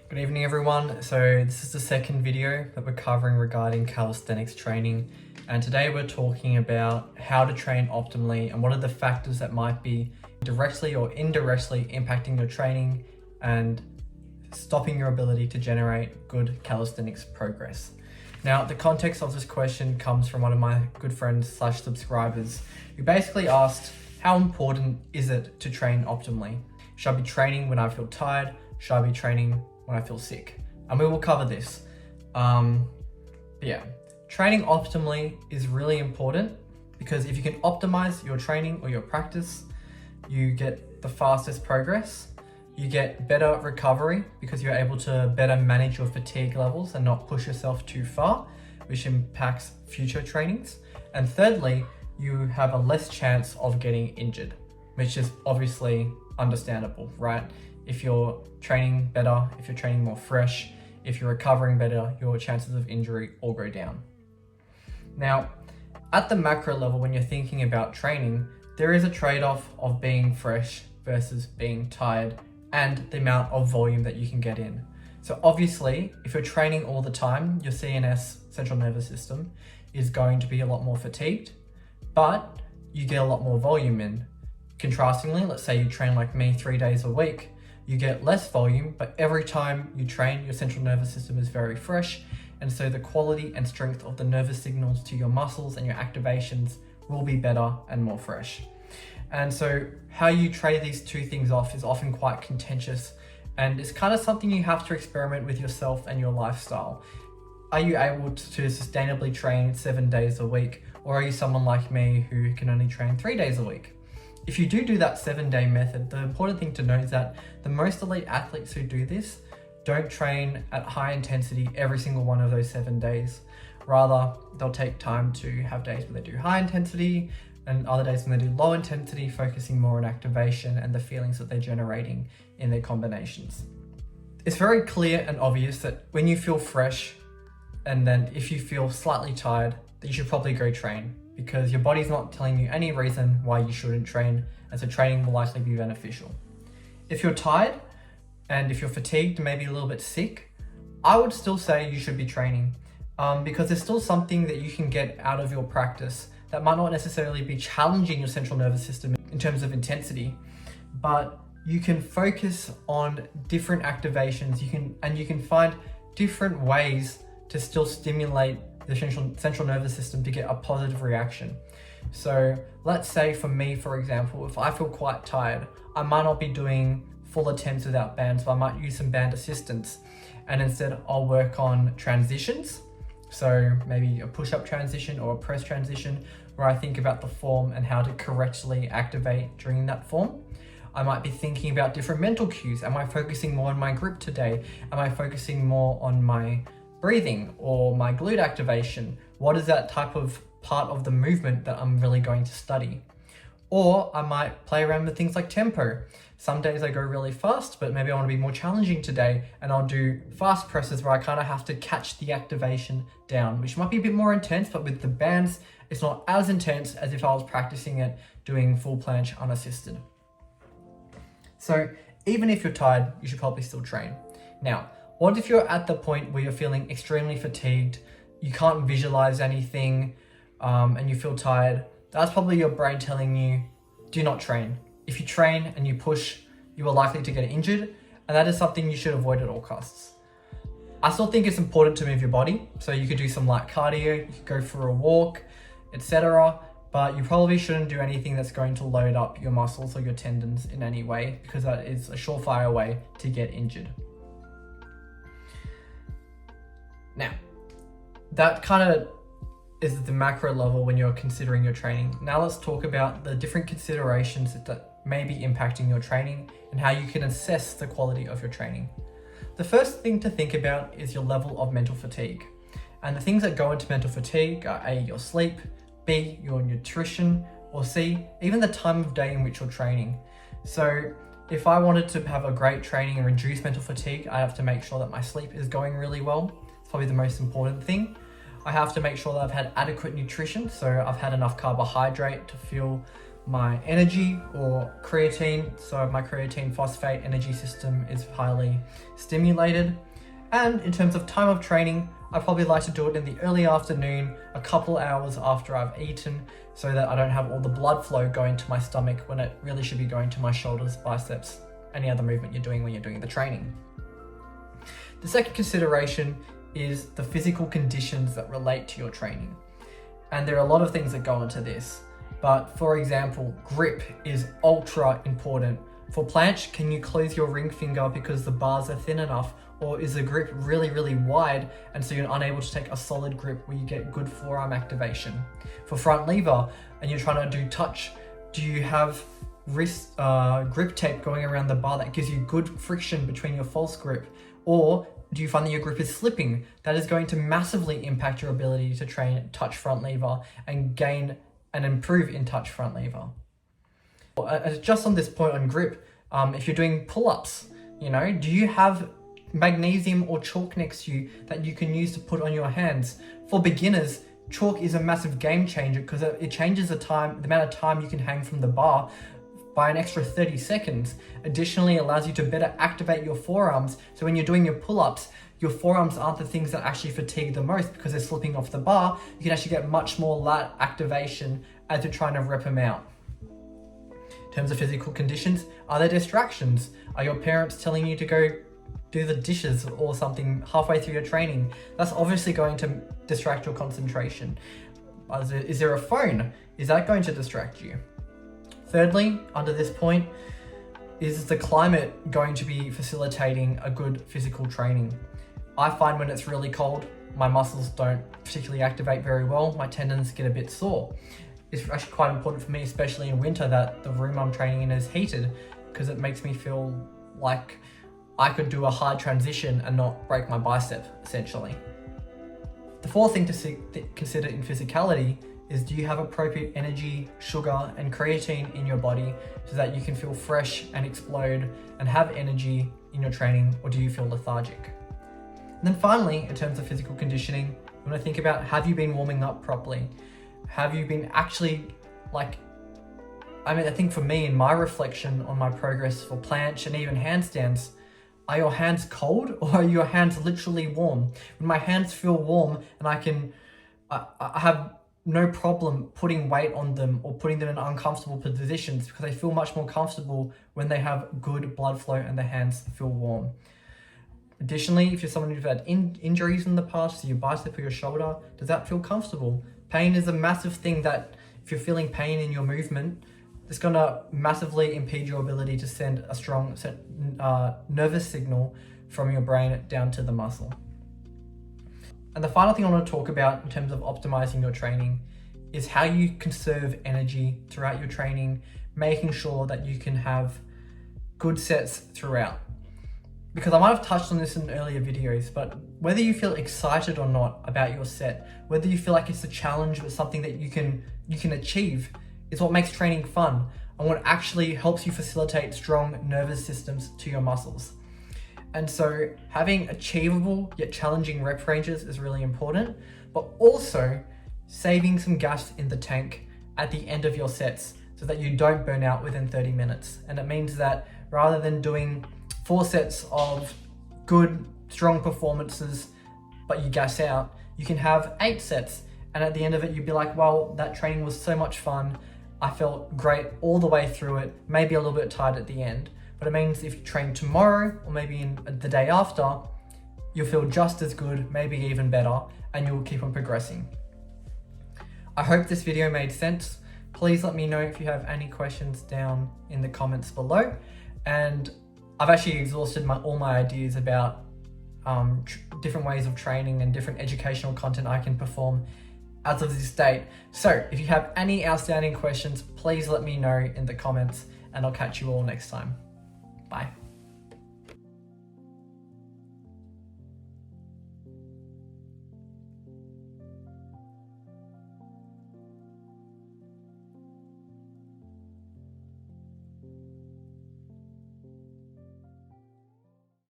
Good evening everyone. So this is the second video that we're covering regarding calisthenics training, and today we're talking about how to train optimally and what are the factors that might be directly or indirectly impacting your training and stopping your ability to generate good calisthenics progress. Now, the context of this question comes from one of my good friends / subscribers who basically asked, how important is it to train optimally? Should I be training when I feel tired? Should I be training when I feel sick? And we will cover this. Training optimally is really important because if you can optimize your training or your practice, you get the fastest progress, you get better recovery because you're able to better manage your fatigue levels and not push yourself too far, which impacts future trainings. And thirdly, you have a less chance of getting injured, which is obviously understandable, right? If you're training better, if you're training more fresh, if you're recovering better, your chances of injury all go down. Now, at the macro level, when you're thinking about training, there is a trade-off of being fresh versus being tired and the amount of volume that you can get in. So obviously, if you're training all the time, your CNS, central nervous system, is going to be a lot more fatigued, but you get a lot more volume in. Contrastingly, let's say you train like me 3 days a week, you get less volume, but every time you train, your central nervous system is very fresh. And so the quality and strength of the nervous signals to your muscles and your activations will be better and more fresh. And so how you trade these two things off is often quite contentious, and it's kind of something you have to experiment with yourself and your lifestyle. Are you able to sustainably train 7 days a week? Or are you someone like me who can only train 3 days a week? If you do that 7-day method, the important thing to note is that the most elite athletes who do this don't train at high intensity every single one of those 7 days. Rather, they'll take time to have days where they do high intensity and other days when they do low intensity, focusing more on activation and the feelings that they're generating in their combinations. It's very clear and obvious that when you feel fresh and then if you feel slightly tired, that you should probably go train, because your body's not telling you any reason why you shouldn't train, and so training will likely be beneficial. If you're tired and if you're fatigued, maybe a little bit sick, I would still say you should be training because there's still something that you can get out of your practice that might not necessarily be challenging your central nervous system in terms of intensity, but you can focus on different activations. You can find different ways to still stimulate the central nervous system to get a positive reaction. So let's say for me, for example, if I feel quite tired, I might not be doing full attempts without bands, but I might use some band assistance. And instead I'll work on transitions. So maybe a push-up transition or a press transition where I think about the form and how to correctly activate during that form. I might be thinking about different mental cues. Am I focusing more on my grip today? Am I focusing more on my breathing or my glute activation? What is that type of part of the movement that I'm really going to study? Or I might play around with things like tempo. Some days I go really fast, but maybe I want to be more challenging today, and I'll do fast presses where I kind of have to catch the activation down, which might be a bit more intense, but with the bands, it's not as intense as if I was practicing it doing full planche unassisted. So even if you're tired, you should probably still train. Now, what if you're at the point where you're feeling extremely fatigued, you can't visualize anything, and you feel tired? That's probably your brain telling you, do not train. If you train and you push, you are likely to get injured, and that is something you should avoid at all costs. I still think it's important to move your body, so you could do some light cardio, you could go for a walk, etc. But you probably shouldn't do anything that's going to load up your muscles or your tendons in any way, because that is a surefire way to get injured. Now, that kind of is the macro level when you're considering your training. Now let's talk about the different considerations that may be impacting your training and how you can assess the quality of your training. The first thing to think about is your level of mental fatigue. And the things that go into mental fatigue are A, your sleep, B, your nutrition, or C, even the time of day in which you're training. So if I wanted to have a great training and reduce mental fatigue, I have to make sure that my sleep is going really well. It's probably the most important thing. I have to make sure that I've had adequate nutrition, so I've had enough carbohydrate to feel my energy or creatine. So my creatine phosphate energy system is highly stimulated. And in terms of time of training, I probably like to do it in the early afternoon, a couple hours after I've eaten, so that I don't have all the blood flow going to my stomach when it really should be going to my shoulders, biceps, any other movement you're doing when you're doing the training. The second consideration is the physical conditions that relate to your training. And there are a lot of things that go into this. But for example, grip is ultra important. For planche, can you close your ring finger because the bars are thin enough? Or is the grip really, really wide and so you're unable to take a solid grip where you get good forearm activation? For front lever and you're trying to do touch, do you have wrist grip tape going around the bar that gives you good friction between your false grip? Or do you find that your grip is slipping? That is going to massively impact your ability to train touch front lever and gain and improve in touch front lever. Just on this point on grip, if you're doing pull-ups, do you have magnesium or chalk next to you that you can use to put on your hands? For beginners, chalk is a massive game changer because it changes the amount of time you can hang from the bar by an extra 30 seconds. Additionally, it allows you to better activate your forearms. So when you're doing your pull-ups, your forearms aren't the things that actually fatigue the most because they're slipping off the bar. You can actually get much more lat activation as you're trying to rep them out. In terms of physical conditions, are there distractions? Are your parents telling you to go do the dishes or something halfway through your training? That's obviously going to distract your concentration. Is there a phone? Is that going to distract you? Thirdly, under this point, is the climate going to be facilitating a good physical training? I find when it's really cold, my muscles don't particularly activate very well. My tendons get a bit sore. It's actually quite important for me, especially in winter, that the room I'm training in is heated because it makes me feel like I could do a hard transition and not break my bicep, essentially. The fourth thing to consider in physicality is, do you have appropriate energy, sugar, and creatine in your body so that you can feel fresh and explode and have energy in your training, or do you feel lethargic? And then finally, in terms of physical conditioning, you want to think about, have you been warming up properly? Have you been actually I think for me, in my reflection on my progress for planche and even handstands, are your hands cold or are your hands literally warm? When my hands feel warm and I have no problem putting weight on them or putting them in uncomfortable positions because they feel much more comfortable when they have good blood flow and their hands feel warm. Additionally, if you're someone who's had injuries in the past, so your bicep or your shoulder, does that feel comfortable? Pain is a massive thing that if you're feeling pain in your movement, it's going to massively impede your ability to send a strong nervous signal from your brain down to the muscle. And the final thing I want to talk about in terms of optimizing your training is how you conserve energy throughout your training, making sure that you can have good sets throughout. Because I might have touched on this in earlier videos, but whether you feel excited or not about your set, whether you feel like it's a challenge or something that you can achieve, is what makes training fun and what actually helps you facilitate strong nervous systems to your muscles. And so having achievable yet challenging rep ranges is really important, but also saving some gas in the tank at the end of your sets so that you don't burn out within 30 minutes. And it means that rather than doing 4 sets of good, strong performances, but you gas out, you can have 8 sets. And at the end of it, you'd be like, well, that training was so much fun. I felt great all the way through it, maybe a little bit tired at the end. But it means if you train tomorrow or maybe in the day after, you'll feel just as good, maybe even better, and you'll keep on progressing. I hope this video made sense. Please let me know if you have any questions down in the comments below. And I've actually exhausted all my ideas about different ways of training and different educational content I can perform as of this date. So if you have any outstanding questions, please let me know in the comments and I'll catch you all next time. Bye.